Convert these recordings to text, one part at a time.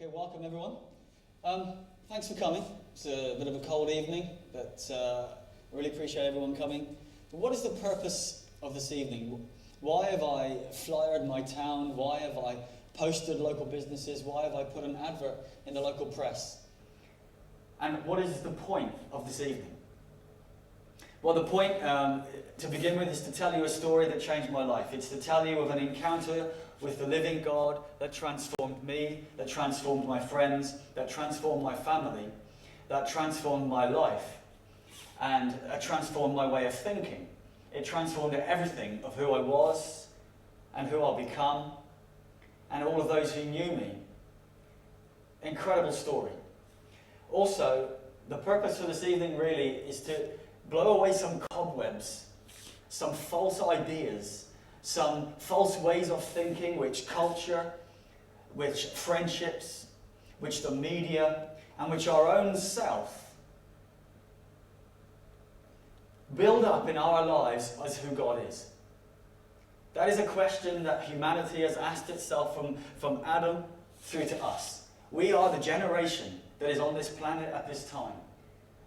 Okay, welcome everyone. Thanks for coming. It's a bit of a cold evening, but I really appreciate everyone coming. But what is the purpose of this evening? Why have I flyered my town? Why have I posted local businesses? Why have I put an advert in the local press? And what is the point of this evening? Well, the point, to begin with, is to tell you a story that changed my life. It's to tell you of an encounter with the living God that transformed me, that transformed my friends, that transformed my family, that transformed my life, and transformed my way of thinking. It transformed everything of who I was and who I'll become, and all of those who knew me. Incredible story. Also, the purpose for this evening really is to blow away some cobwebs, some false ideas, some false ways of thinking, which culture, which friendships, which the media, and which our own self build up in our lives as who God is. That is a question that humanity has asked itself from Adam through to us. We are the generation that is on this planet at this time.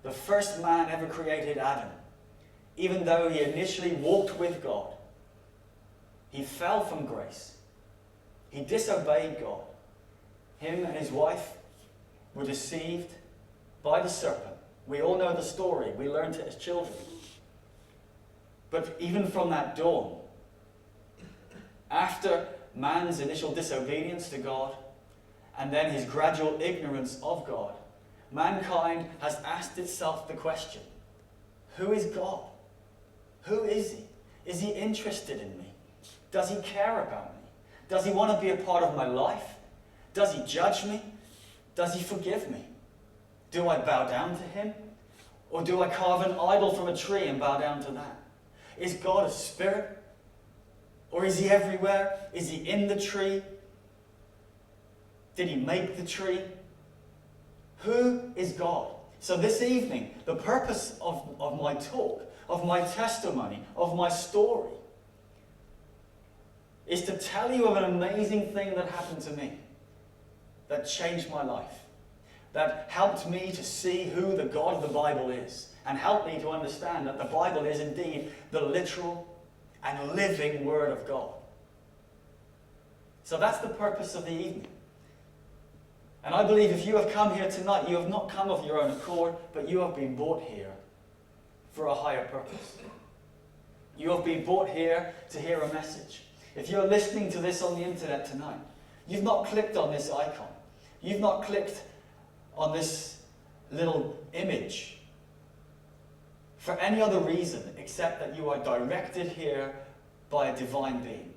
The first man ever created, Adam. Even though he initially walked with God, he fell from grace. He disobeyed God. Him and his wife were deceived by the serpent. We all know the story. We learned it as children. But even from that dawn, after man's initial disobedience to God, and then his gradual ignorance of God, mankind has asked itself the question, who is God? Who is he? Is he interested in me? Does he care about me? Does he want to be a part of my life? Does he judge me? Does he forgive me? Do I bow down to him? Or do I carve an idol from a tree and bow down to that? Is God a spirit? Or is he everywhere? Is he in the tree? Did he make the tree? Who is God? So this evening, the purpose of my talk, of my testimony, of my story, is to tell you of an amazing thing that happened to me, that changed my life, that helped me to see who the God of the Bible is, and helped me to understand that the Bible is indeed the literal and living Word of God. So that's the purpose of the evening. And I believe if you have come here tonight, you have not come of your own accord, but you have been brought here for a higher purpose. You have been brought here to hear a message. If you're listening to this on the internet tonight, you've not clicked on this icon. You've not clicked on this little image for any other reason except that you are directed here by a divine being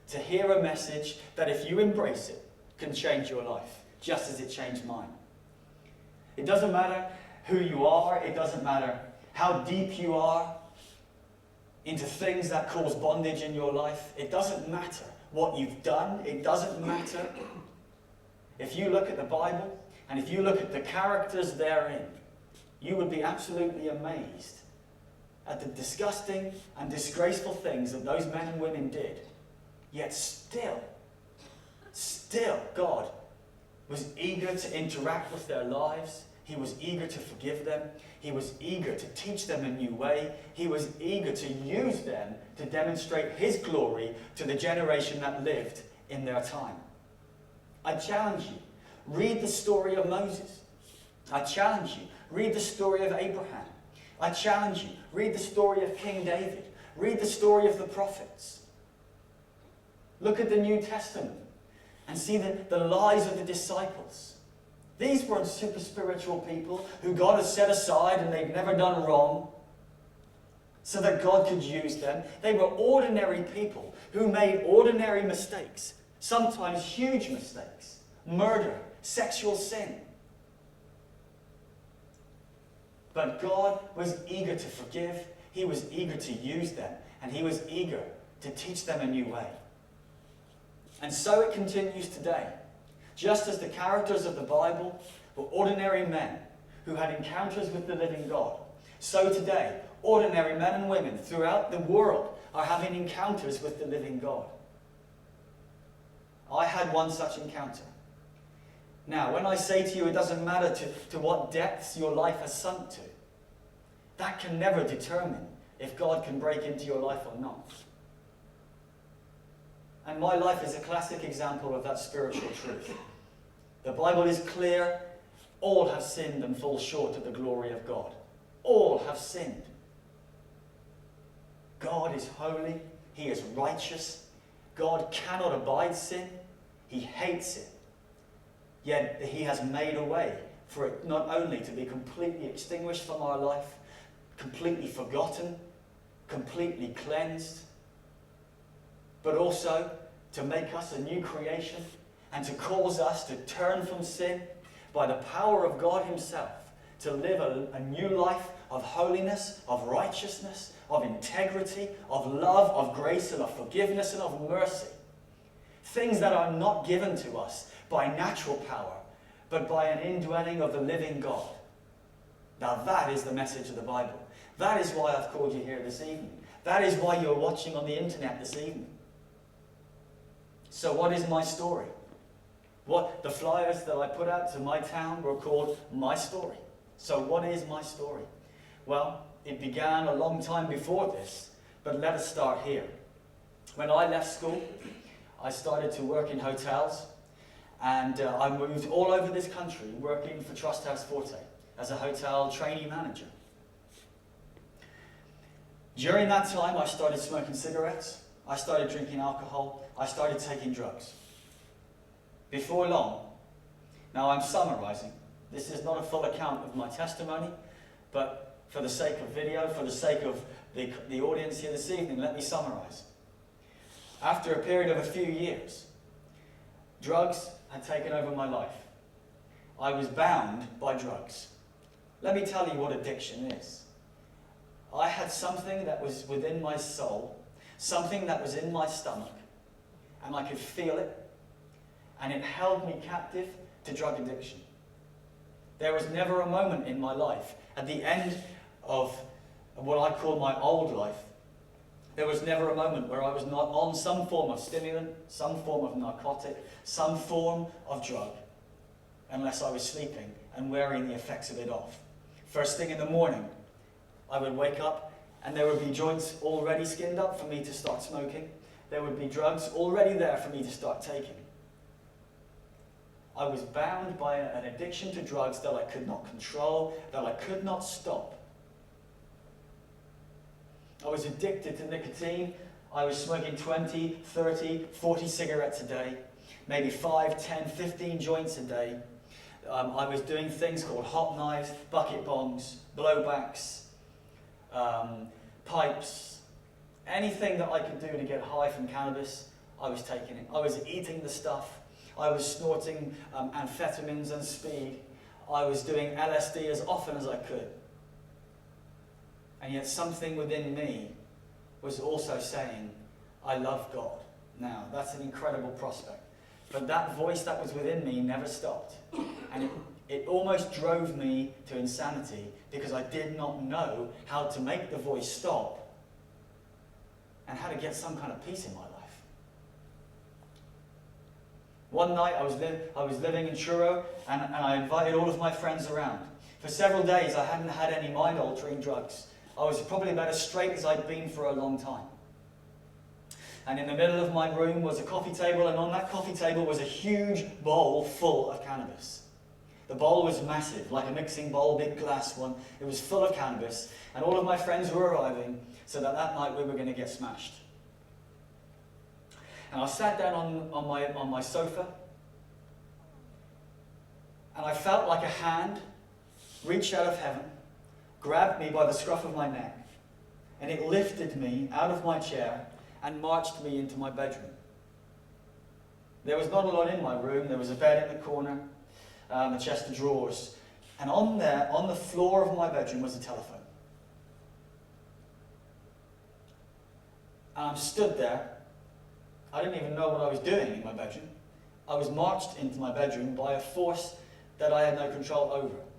to hear a message that, if you embrace it, can change your life, just as it changed mine. It doesn't matter who you are. It doesn't matter how deep you are into things that cause bondage in your life. It doesn't matter what you've done. It doesn't matter. If you look at the Bible and if you look at the characters therein, you would be absolutely amazed at the disgusting and disgraceful things that those men and women did. Yet still, God was eager to interact with their lives. He was eager to forgive them. He was eager to teach them a new way. He was eager to use them to demonstrate his glory to the generation that lived in their time. I challenge you, read the story of Moses. I challenge you, read the story of Abraham. I challenge you, read the story of King David. Read the story of the prophets. Look at the New Testament and see the lives of the disciples. These weren't super spiritual people who God has set aside and they've never done wrong so that God could use them. They were ordinary people who made ordinary mistakes, sometimes huge mistakes, murder, sexual sin. But God was eager to forgive. He was eager to use them, and he was eager to teach them a new way. And so it continues today. Just as the characters of the Bible were ordinary men who had encounters with the living God, so today, ordinary men and women throughout the world are having encounters with the living God. I had one such encounter. Now, when I say to you it doesn't matter to what depths your life has sunk to, that can never determine if God can break into your life or not. And my life is a classic example of that spiritual truth. The Bible is clear. All have sinned and fall short of the glory of God. All have sinned. God is holy. He is righteous. God cannot abide sin. He hates it. Yet he has made a way for it not only to be completely extinguished from our life, completely forgotten, completely cleansed, but also to make us a new creation and to cause us to turn from sin by the power of God himself, to live a new life of holiness, of righteousness, of integrity, of love, of grace, and of forgiveness, and of mercy. Things that are not given to us by natural power, but by an indwelling of the living God. Now that is the message of the Bible. That is why I've called you here this evening. That is why you're watching on the internet this evening. So what is my story? What the flyers that I put out to my town were called My Story. So what is my story? Well, it began a long time before this, but let us start here. When I left school, I started to work in hotels, and I moved all over this country working for Trust House Forte as a hotel trainee manager. During that time, I started smoking cigarettes, I started drinking alcohol, I started taking drugs. Before long, now I'm summarizing, this is not a full account of my testimony, but for the sake of video, for the sake of the audience here this evening, let me summarize. After a period of a few years, drugs had taken over my life. I was bound by drugs. Let me tell you what addiction is. I had something that was within my soul, something that was in my stomach, and I could feel it, and it held me captive to drug addiction. There was never a moment in my life, at the end of what I call my old life, there was never a moment where I was not on some form of stimulant, some form of narcotic, some form of drug, unless I was sleeping and wearing the effects of it off. First thing in the morning, I would wake up and there would be joints already skinned up for me to start smoking. There would be drugs already there for me to start taking. I was bound by an addiction to drugs that I could not control, that I could not stop. I was addicted to nicotine. I was smoking 20, 30, 40 cigarettes a day, maybe 5, 10, 15 joints a day. I was doing things called hot knives, bucket bongs, blowbacks, pipes, anything that I could do to get high from cannabis, I was taking it. I was eating the stuff. I was snorting amphetamines and speed. I was doing LSD as often as I could. And yet something within me was also saying, I love God. Now, that's an incredible prospect. But that voice that was within me never stopped. And it almost drove me to insanity because I did not know how to make the voice stop and how to get some kind of peace in my life. One night I was living in Truro and I invited all of my friends around. For several days I hadn't had any mind-altering drugs. I was probably about as straight as I'd been for a long time. And in the middle of my room was a coffee table, and on that coffee table was a huge bowl full of cannabis. The bowl was massive, like a mixing bowl, big glass one. It was full of cannabis, and all of my friends were arriving, so that night we were going to get smashed. And I sat down on my sofa, and I felt like a hand reached out of heaven, grabbed me by the scruff of my neck, and it lifted me out of my chair and marched me into my bedroom. There was not a lot in my room. There was a bed in the corner, a chest of drawers, and on the floor of my bedroom was a telephone. And I'm stood there. I didn't even know what I was doing in my bedroom. I was marched into my bedroom by a force that I had no control over.